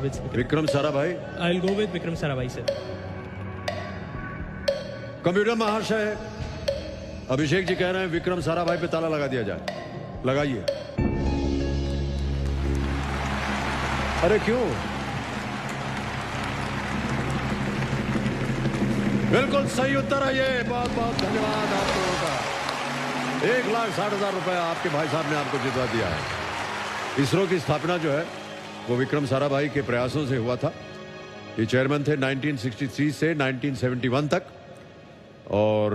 with Vikram Sarabhai. I'll go with Vikram Sarabhai, sir. Computer महाशय, अभिषेक जी कह रहे हैं विक्रम साराभाई पे ताला लगा दिया जाए। लगाइए। अरे क्यों? बिल्कुल सही उत्तर है ये। बहुत बहुत धन्यवाद आप लोगों का। 1,60,000 रुपए आपके भाई साहब ने आपको जितवा दिया है। इसरो की स्थापना जो है वो विक्रम साराभाई के प्रयासों से हुआ था। ये चेयरमैन थे 1963 से 1971 तक, और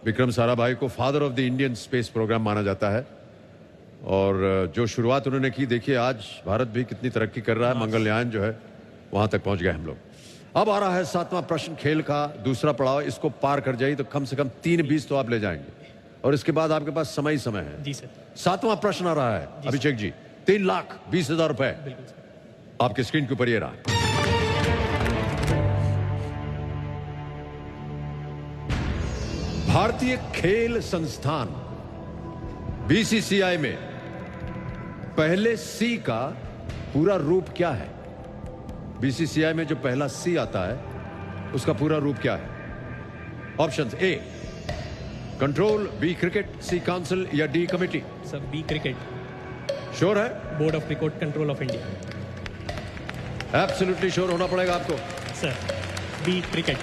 विक्रम साराभाई को father of the Indian space program माना जाता है। और जो शुरुआत उन्होंने की, देखिए आज भारत भी कितनी तरक्की कर रहा है। मंगलयान जो है वहां तक पहुंच गए हम लोग। अब आ रहा है 7वां प्रश्न, खेल का दूसरा पड़ाव। इसको पार कर जाइए तो कम से कम 3-20 तो आप ले जाएंगे, और इसके बाद आपके पास समय ही समय है। जी सर। 7वां प्रश्न आ रहा है अभिषेक जी। 3,20,000 रुपए बिल्कुल सर। आपके स्क्रीन के ऊपर ये रहा। भारतीय खेल संस्थान बीसीसीआई में पहले सी का पूरा रूप क्या है? बीसीसीआई में जो पहला सी आता है उसका पूरा रूप क्या है? Options: A control, B cricket, C council या D committee. Sir B cricket. Sure है? Board of cricket control of India. Absolutely sure होना पड़ेगा आपको। Sir B cricket.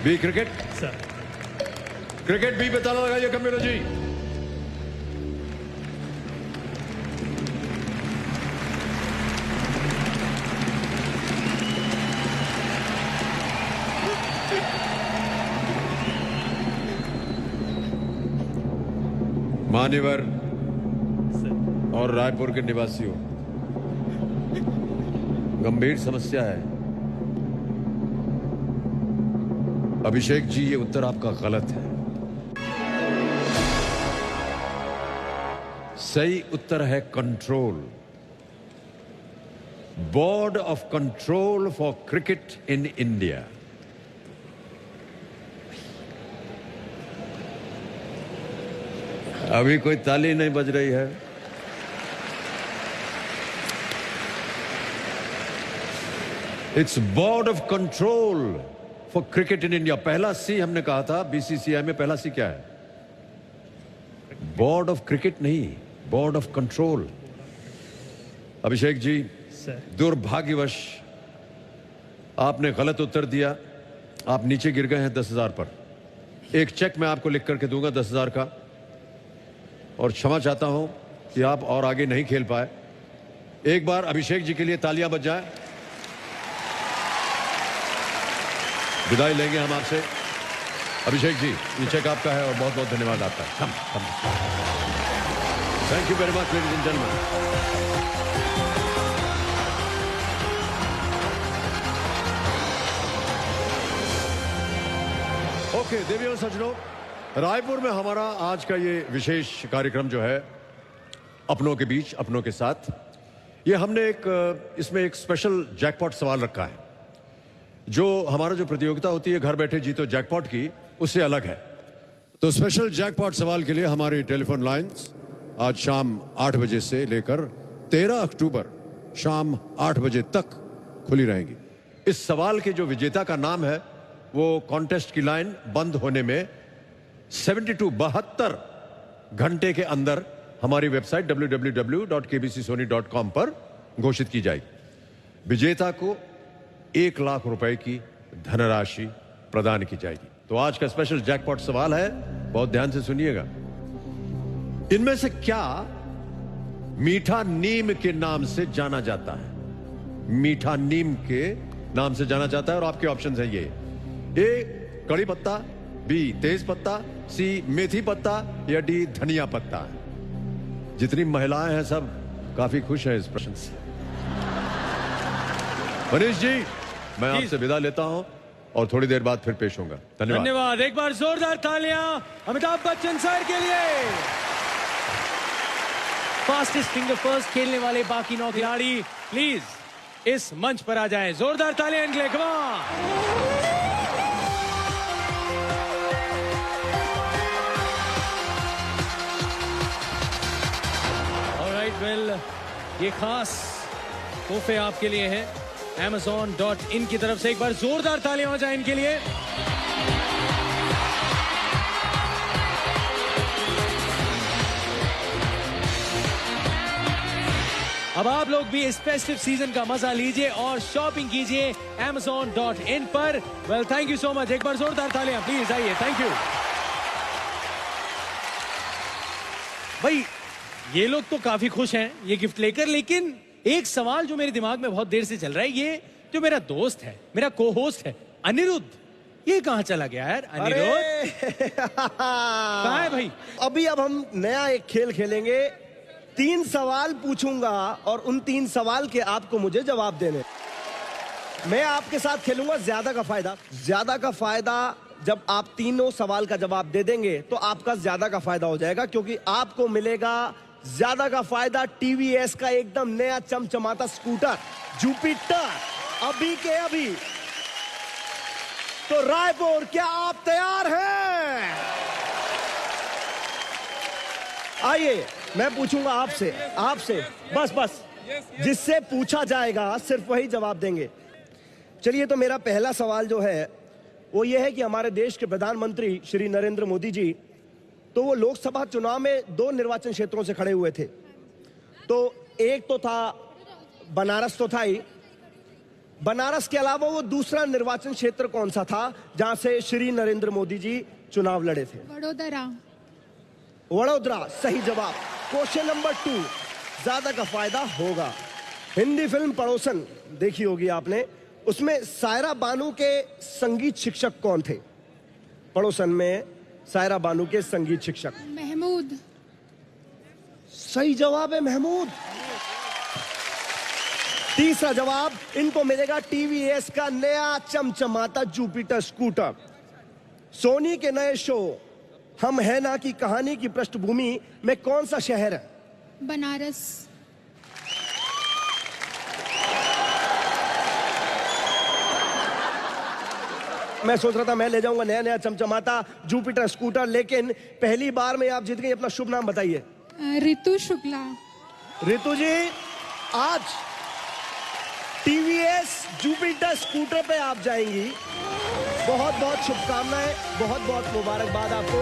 B cricket. Sir cricket B पे ताला लगाइए कंप्यूटर जी। मान्यवर और रायपुर के निवासियों, गंभीर समस्या है। अभिषेक जी, ये उत्तर आपका गलत है। सही उत्तर है control. Board of control for cricket in India. अभी कोई ताली नहीं बज रही है। It's board of control for cricket in India. पहला सी हमने कहा था बीसीसीआई में, पहला सी क्या है? बोर्ड ऑफ क्रिकेट नहीं, board of control. Abhishek ji, दुर्भाग्यवश आपने गलत उत्तर दिया। आप नीचे गिर गए हैं 10,000 पर। एक चेक मैं आपको लिख करके दूंगा 10,000 का, और क्षमा चाहता हूं कि आप और आगे नहीं खेल पाए। एक बार अभिषेक जी के लिए तालियां बज जाए। विदाई लेंगे हम आपसे। अभिषेक जी, ये चेक आपका है और बहुत बहुत धन्यवाद आपका। Thank you very much ladies and gentleman. Okay देवियों और सज्जनों, रायपुर में हमारा आज का ये विशेष कार्यक्रम जो है अपनों के बीच, अपनों के साथ, ये हमने इसमें एक स्पेशल जैकपॉट सवाल रखा है। जो हमारा जो प्रतियोगिता होती है घर बैठे जीतो जैकपॉट की, उससे अलग है। तो स्पेशल जैकपॉट सवाल के लिए हमारी टेलीफोन लाइंस आज शाम 8 बजे से लेकर 13 अक्टूबर शाम 8 बजे तक खुली रहेंगी। इस सवाल के जो विजेता का नाम है, वो कॉन्टेस्ट की लाइन बंद होने में 72 घंटे के अंदर हमारी वेबसाइट www.kbcsony.com पर घोषित की जाएगी। विजेता को 1 लाख रुपए की धनराशि प्रदान की जाएगी। तो आज का स्पेशल जैकपॉट सवाल है, बहुत ध्यान से सुनिएगा। इनमें से क्या मीठा नीम के नाम से जाना जाता है? मीठा नीम के नाम से जाना जाता है, और आपके ऑप्शंस हैं ये: ए कड़ी पत्ता, बी तेज पत्ता, सी मेथी पत्ता या डी धनिया पत्ता। जितनी महिलाएं हैं सब काफी खुश हैं इस प्रश्न से। मनीष जी, मैं आपसे विदा लेता हूं और थोड़ी देर बाद फिर पेश होऊंगा। धन्यवाद। धन्यवाद। एक बार जोरदार तालियां अमिताभ बच्चन सर के लिए। फास्टेस्ट फिंगर फर्स्ट खेलने वाले बाकी 9 खिलाड़ी प्लीज इस मंच पर आ जाएं। जोरदार तालियां इनके लिए। Come on. ऑलराइट, वेल, ये खास तोहफे आपके लिए हैं Amazon.in की तरफ से। एक बार जोरदार तालियां हो जाए इनके लिए। अब आप लोग भी इस फेस्टिव सीजन का मजा लीजिए और शॉपिंग कीजिए Amazon.in पर। Well, thank you so much. एक बार जोरदार तालियां प्लीज, आइए। थैंक यू भाई। ये लोग तो काफी खुश हैं ये गिफ्ट लेकर, लेकिन एक सवाल जो मेरे दिमाग में बहुत देर से चल रहा है, ये जो मेरा दोस्त है, मेरा को होस्ट है अनिरुद्ध, ये कहाँ चला गया यार? अनिरुद्ध कहाँ है भाई? अब हम नया एक खेल खेलेंगे। 3 सवाल पूछूंगा और उन 3 सवाल के आपको मुझे जवाब देने। मैं आपके साथ खेलूंगा ज्यादा का फायदा। ज्यादा का फायदा जब आप तीनों सवाल का जवाब दे देंगे तो आपका ज्यादा का फायदा हो जाएगा, क्योंकि आपको मिलेगा ज्यादा का फायदा टीवीएस का एकदम नया चमचमाता स्कूटर जुपिटर, अभी के अभी। तो रायपुर, क्या आप तैयार हैं? आइए, मैं पूछूंगा आपसे बस जिससे पूछा जाएगा सिर्फ वही जवाब देंगे। चलिए, तो मेरा पहला सवाल जो है वो ये है कि हमारे देश के प्रधानमंत्री श्री नरेंद्र मोदी जी, तो वो लोकसभा चुनाव में 2 निर्वाचन क्षेत्रों से खड़े हुए थे। तो एक तो था बनारस, तो था ही। बनारस के अलावा वो दूसरा निर्वाचन क्षेत्र कौन सा था जहां से श्री नरेंद्र मोदी जी चुनाव लड़े थे? वडोदरा सही जवाब। क्वेश्चन नंबर 2, ज्यादा का फायदा होगा। हिंदी फिल्म पड़ोसन देखी होगी आपने, उसमें सायरा बानू के संगीत शिक्षक कौन थे? पड़ोसन में सायरा बानू के संगीत शिक्षक महमूद। सही जवाब है महमूद। तीसरा जवाब, इनको मिलेगा टीवीएस का नया चमचमाता जुपिटर स्कूटर। सोनी के नए शो हम है ना की कहानी की पृष्ठभूमि में कौन सा शहर है? बनारस। मैं सोच रहा था मैं ले जाऊंगा नया नया चमचमाता जुपिटर स्कूटर, लेकिन पहली बार में आप जीत गई। अपना शुभ नाम बताइए। ऋतु शुक्ला। ऋतु जी, आज टीवीएस जुपिटर स्कूटर पे आप जाएंगी। बहुत बहुत शुभकामनाएं, बहुत बहुत मुबारकबाद आपको।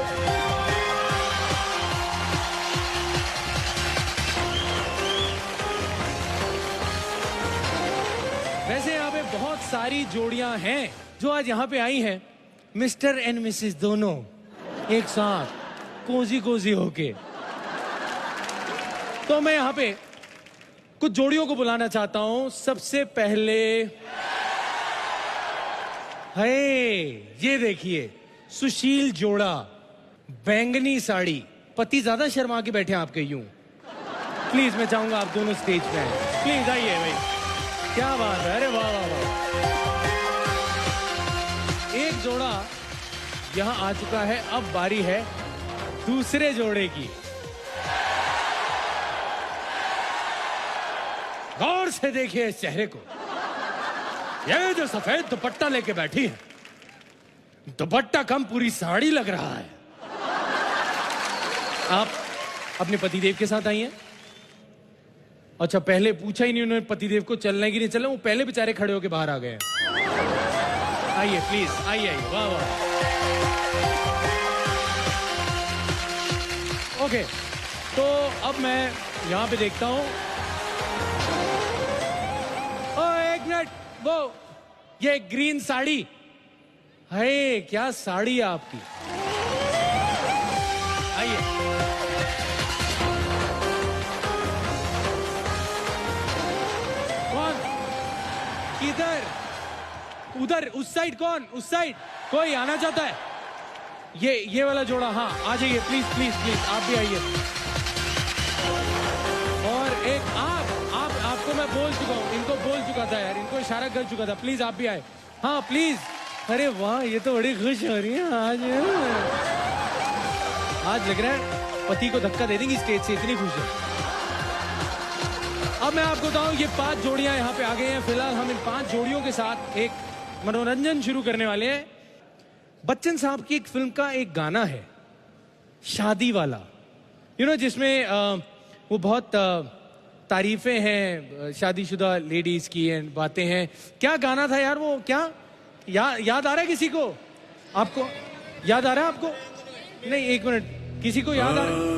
वैसे यहाँ पे बहुत सारी जोड़ियां हैं जो आज यहाँ पे आई हैं, मिस्टर एंड मिसेस दोनों एक साथ कोजी कोजी होके। तो मैं यहाँ पे कुछ जोड़ियों को बुलाना चाहता हूं। सबसे पहले है, ये देखिए, सुशील जोड़ा, बैंगनी साड़ी। पति ज्यादा शर्मा के बैठे हैं आपके यूं। प्लीज मैं चाहूंगा आप दोनों स्टेज पे आए, प्लीज आइए भाई। क्या बात है, अरे वाह वाह वाह। एक जोड़ा यहां आ चुका है, अब बारी है दूसरे जोड़े की। गौर से देखिए इस चेहरे को। ये जो सफेद दुपट्टा लेके बैठी है, दुपट्टा कम पूरी साड़ी लग रहा है। आप अपने पतिदेव के साथ आई हैं? अच्छा, पहले पूछा ही नहीं उन्होंने पतिदेव को चलना है कि नहीं चलना, वो पहले बेचारे खड़े होके बाहर आ गए हैं। आइए प्लीज, आइए आइए, वाह वाह। ओके, तो अब मैं यहां पे देखता हूं। एक मिनट, वो ये ग्रीन साड़ी है, क्या साड़ी है आपकी? आइए। कौन? किधर? उधर, उस साइड। कौन? उस साइड कोई आना चाहता है? ये वाला जोड़ा, हाँ आ जाइए प्लीज प्लीज प्लीज, आप भी आइए। और एक आपको मैं बोल चुका हूँ, इनको बोल चुका था यार, इनको इशारा कर चुका था, प्लीज आप भी आए। हाँ प्लीज। अरे वाह, ये तो बड़ी खुश हो रही है आज लग रहा है पति को धक्का दे देंगी स्टेज से, इतनी खुश है। अब मैं आपको बताऊं, ये 5 जोड़ियां यहाँ पे आ गई हैं। फिलहाल हम इन 5 जोड़ियों के साथ एक मनोरंजन शुरू करने वाले हैं। बच्चन साहब की एक फिल्म का एक गाना है, शादी वाला, जिसमें वो बहुत तारीफें हैं शादीशुदा लेडीज की एंड बातें हैं। क्या गाना था यार वो, क्या याद आ रहा है किसी को? आपको याद आ रहा है आपको? नहीं, एक मिनट, किसी को याद आ रहा है?